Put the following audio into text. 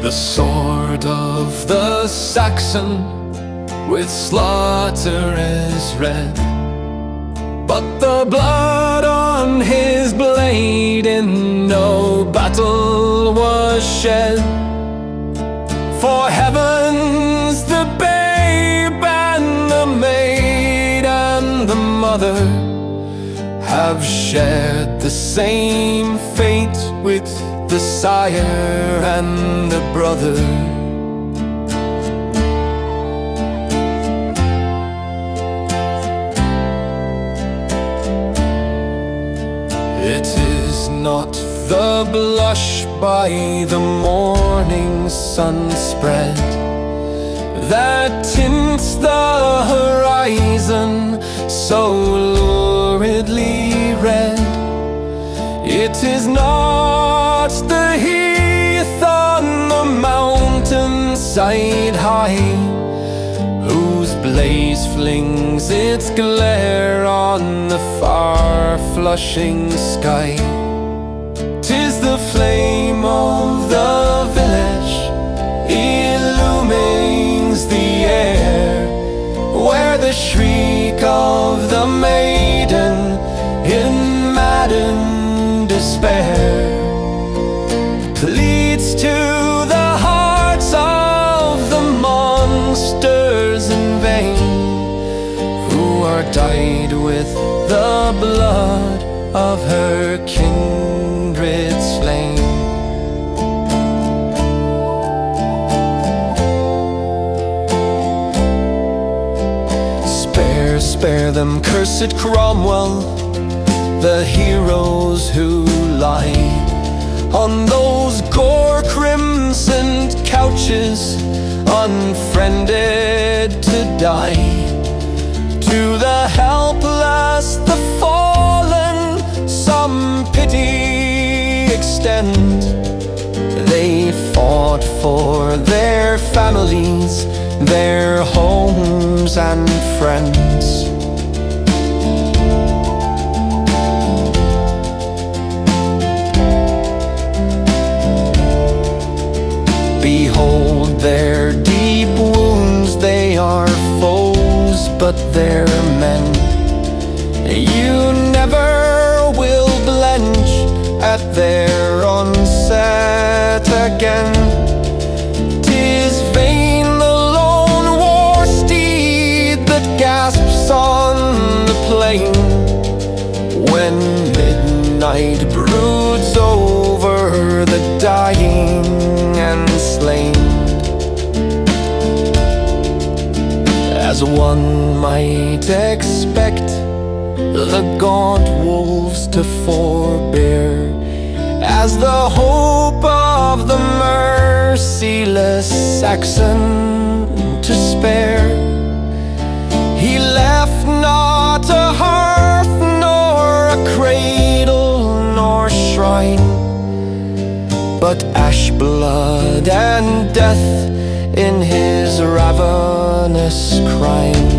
The sword of the Saxon with slaughter is red, but the blood on his blade in no battle was shed. For heaven's the babe and the maid and the mother have shared the same fate with the sire and the brother. It is not the blush by the morning sun spread that tints the horizon so luridly red. It is not the heath on the mountainside high, whose blaze flings its glare on the far flushing sky. 'Tis the flame of the village illumines the air, where the shriek of the maiden in maddened despair pleads to the hearts of the monsters in vain, who are dyed with the blood of her kindred slain. Spare, spare them, cursed Cromwell, the heroes who lie on those gore-crimsoned couches, unfriended to die. To the helpless, the fallen, some pity extend. They fought for their families, their homes and friends. Behold their deep wounds, they are foes, but they're men. You never will blench at their onset again. 'Tis vain the lone war steed that gasps on the plain, when midnight broods over the dying and slain. As one might expect the gaunt wolves to forbear, as the hope of the merciless Saxon to spare, he left not a hearth nor a cradle nor shrine, but ash blood and death in his ravenous crime.